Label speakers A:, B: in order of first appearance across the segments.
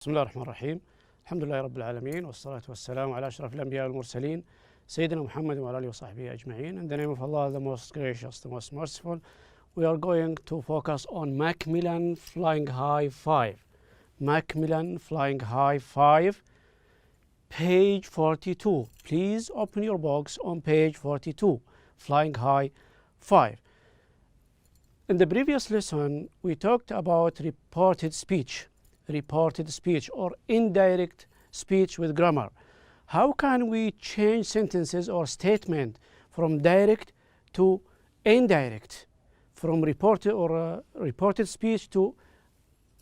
A: بسم الله الرحمن الرحيم. الحمد لله رب العالمين والصلاة والسلام على أشرف الأنبياء والمرسلين سيدنا محمد وعلى آله وصحبه أجمعين. In the name of Allah, the most gracious, the most merciful, we are going to focus on Macmillan Flying High 5. Macmillan Flying High 5, page 42. Please open your box on page 42, Flying High 5. In the previous lesson, we talked about reported speech or indirect speech with grammar. How can we change sentences or statement from direct to indirect, from reported speech to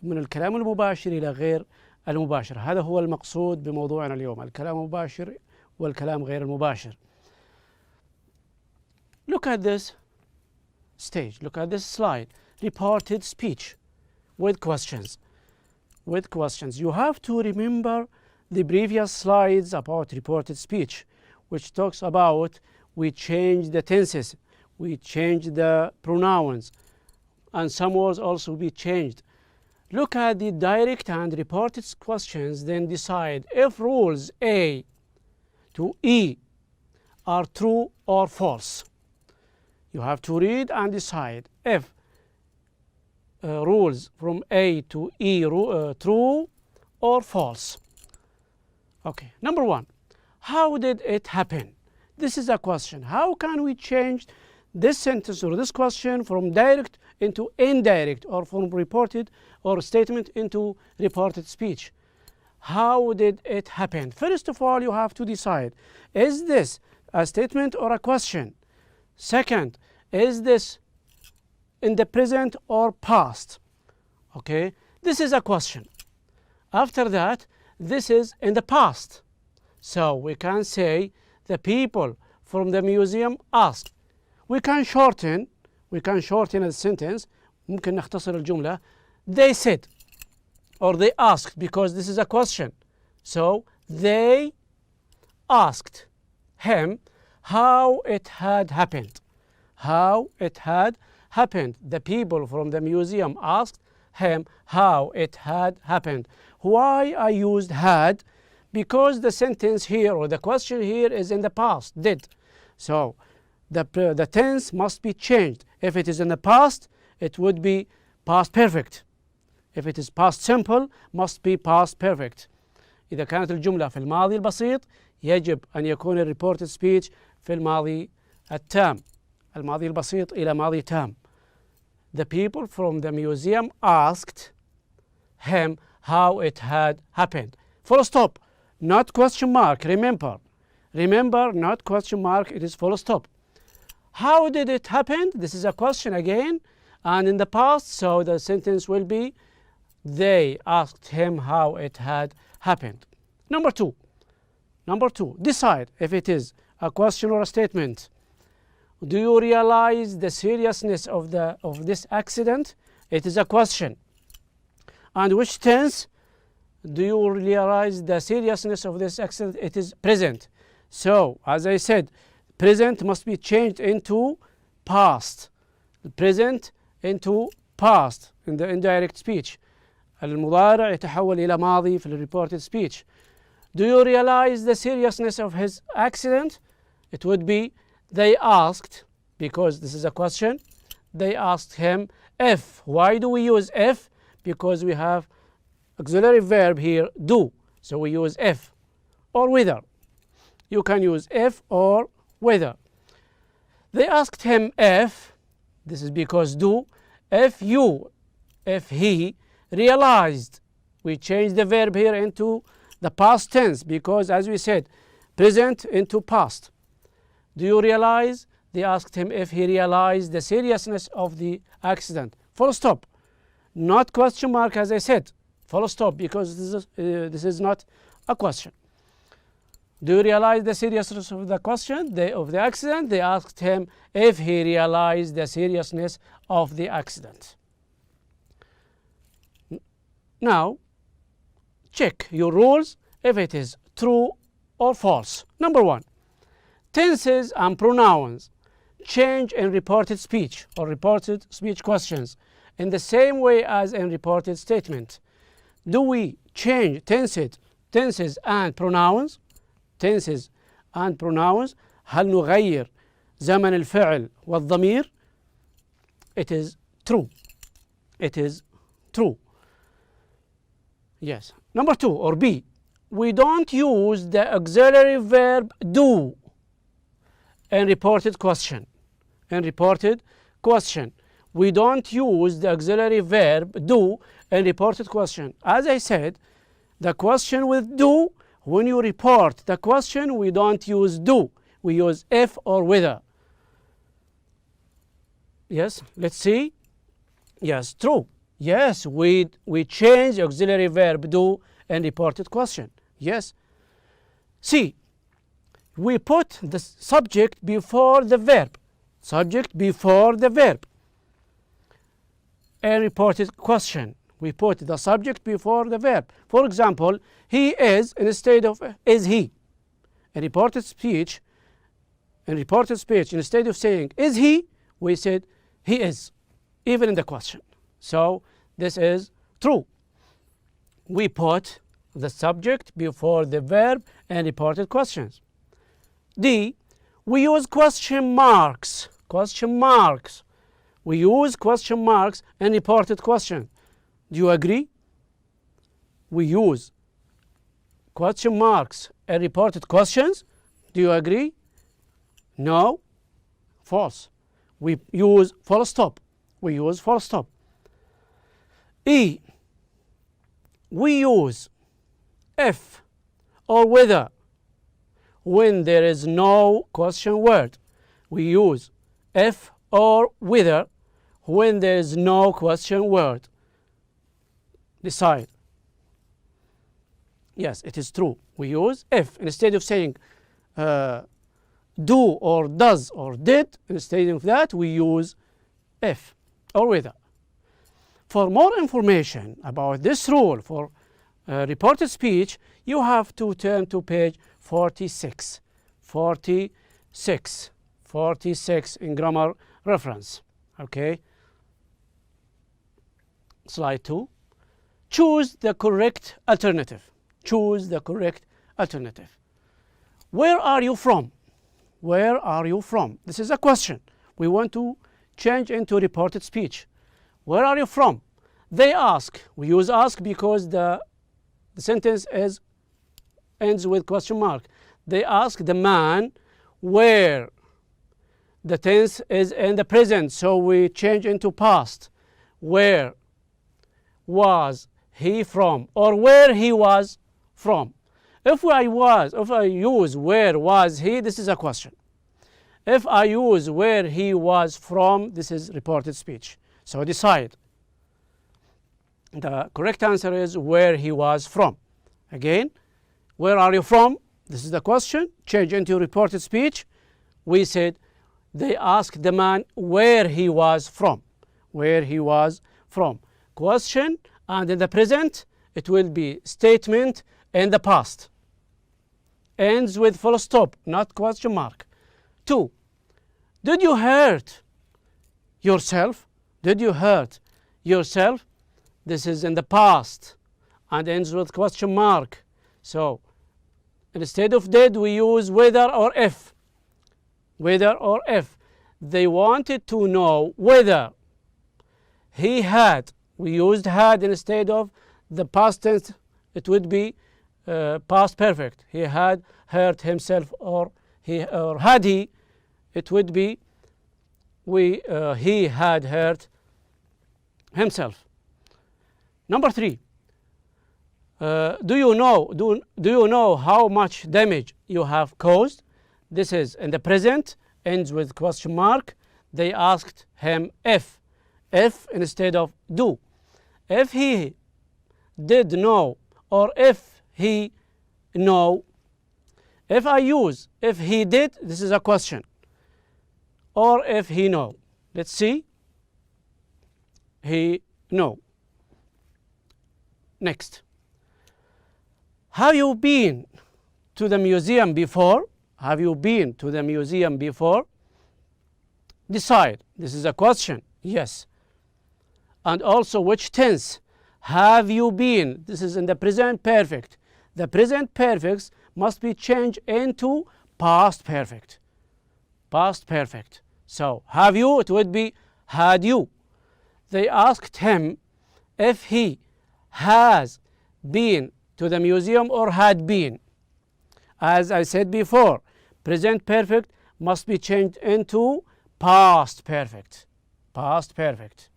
A: من الكلام المباشر إلى غير المباشر؟ هذا هو المقصود بموضوعنا اليوم، الكلام المباشر والكلام غير المباشر. Look at this stage, look at this slide. Reported speech with questions. You have to remember the previous slides about reported speech, which talks about we change the tenses, we change the pronouns, and some words also be changed. Look at the direct and reported questions, then decide if rules A to E are true or false. You have to read and decide if rules from A to E true or false. Okay, number one, how did it happen? This is a question. How can we change this sentence or this question from direct into indirect, or from reported or statement into reported speech? How did it happen? First of all, you have to decide, is this a statement or a question? Second, is this in the present or past? Okay, this is a question. After that, this is in the past. So we can say the people from the museum asked. We can shorten a sentence. ممكن نختصر الجملة. They said or they asked, because this is a question. So they asked him how it had happened. The people from the museum asked him how it had happened. Why I used had? Because the sentence here or the question here is in the past, did. So the tense must be changed. If it is in the past, it would be past perfect. If it is past simple, must be past perfect. إذا كانت الجملة في الماضي البسيط يجب أن يكون reported speech في الماضي التام. الماضي البسيط إلى ماضي تام. The people from the museum asked him how it had happened. Full stop, not question mark. Remember, not question mark, it is full stop. How did it happen? This is a question again, and in the past, so the sentence will be they asked him how it had happened. Number two, decide if it is a question or a statement. Do you realize the seriousness of this accident? It is a question. And which tense? Do you realize the seriousness of this accident? It is present. So, as I said, present must be changed into past. Present into past in the indirect speech. المضارع يتحول إلى ماضي في reported speech. Do you realize the seriousness of his accident? It would be they asked, because this is a question, they asked him if. Why do we use if? Because we have auxiliary verb here, do. So we use if or whether. You can use if or whether. They asked him if, this is because do, if he realized. We change the verb here into the past tense because, as we said, present into past. Do you realize? They asked him if he realized the seriousness of the accident. Full stop. Not question mark, as I said. Full stop, because this is not a question. Do you realize the seriousness of the question, of the accident? They asked him if he realized the seriousness of the accident. Now, check your rules if it is true or false. Number one, tenses and pronouns change in reported speech or reported speech questions in the same way as in reported statement. Do we change tenses and pronouns. tenses and pronouns. هل نغير زمن الفعل والضمير؟ It is true. It is true. Yes. Number 2 or B. We don't use the auxiliary verb do in reported question. In reported question. We don't use the auxiliary verb do in reported question. As I said, the question with do, when you report the question, we don't use do. We use if or whether. Yes, let's see. Yes, true. Yes, we change auxiliary verb do in reported question. Yes. C. We put the subject before the verb. Subject before the verb. A reported question. We put the subject before the verb. For example, he is instead of is he. In reported speech, instead of saying is he, we said he is, even in the question. So this is true. We put the subject before the verb in reported questions. D. We use question marks. Question marks. We use question marks in reported question. Do you agree? We use question marks in reported questions. Do you agree? No? False. We use full stop. We use full stop. E. We use if or whether when there is no question word. We use if or whether when there is no question word. Decide. Yes, it is true. We use if instead of saying do or does or did. Instead of that, we use if or whether. For more information about this rule for reported speech, you have to turn to page 46. 46 in grammar reference. Okay. Slide 2. Choose the correct alternative. Choose the correct alternative. Where are you from? Where are you from? This is a question. We want to change into reported speech. Where are you from? They ask. We use ask because the sentence ends with question mark. They ask the man where. The tense is in the present, so we change into past. Where was he from? Or where he was from. If I use where was he, this is a question. If I use where he was from, this is reported speech. So decide. The correct answer is where he was from. Again, where are you from? This is the question. Change into reported speech. We said they asked the man where he was from. Where he was from. Question, and in the present, it will be statement in the past. Ends with full stop, not question mark. 2. Did you hurt yourself? Did you hurt yourself? This is in the past and ends with question mark. So instead of did, we use whether or if. Whether or if. They wanted to know whether he had. We used had instead of the past tense. It would be past perfect. He had hurt himself, or had he. It would be he had hurt himself. Number 3. Do you know how much damage you have caused? This is in the present, ends with question mark. They asked him if instead of do. If he did know, or if he know. If I use if he did, this is a question. Or if he know. Let's see. He know. Next. Have you been to the museum before? Have you been to the museum before? Decide. This is a question. Yes. And also which tense have you been? This is in the present perfect. The present perfects must be changed into past perfect. Past perfect. So have you, it would be had you. They asked him if he has been to the museum or had been. As I said before, present perfect must be changed into past perfect. Past perfect.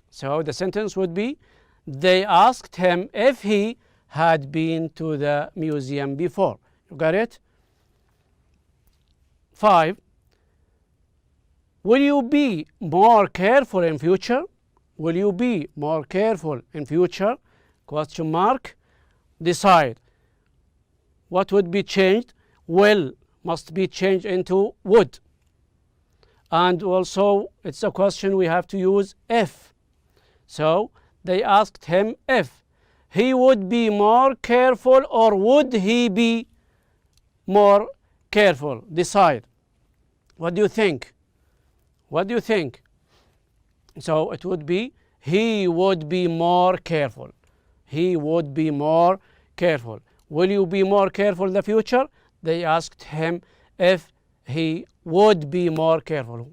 A: So the sentence would be, they asked him if he had been to the museum before. You got it? 5. Will you be more careful in future? Will you be more careful in future? Question mark. Decide. What would be changed? Will must be changed into would. And also, it's a question we have to use if. So, they asked him if he would be more careful or would he be more careful. Decide. What do you think? What do you think? So, it would be he would be more careful. He would be more careful. Will you be more careful in the future? They asked him if he would be more careful.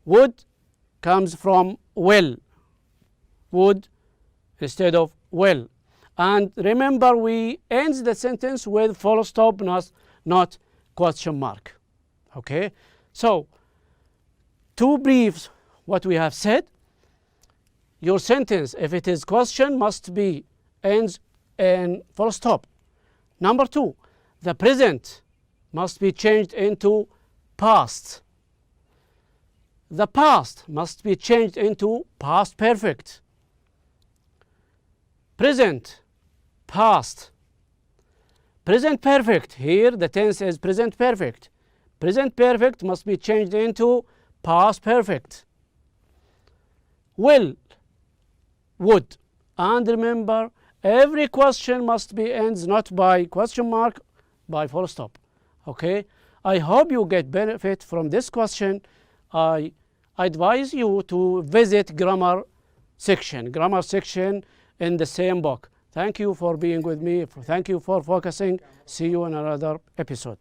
A: Would comes from will. Would instead of will. And remember, we end the sentence with full stop, not question mark. Okay? So, to brief what we have said, your sentence, if it is question, must be ends in full stop. Number 2, the present must be changed into past. The past must be changed into past perfect. Present, past. Present perfect, here the tense is present perfect. Present perfect must be changed into past perfect. Will, would. And remember, every question must be ends not by question mark, by full stop. Okay? I hope you get benefit from this question. I advise you to visit grammar section in the same book. Thank you for being with me. Thank you for focusing. See you in another episode.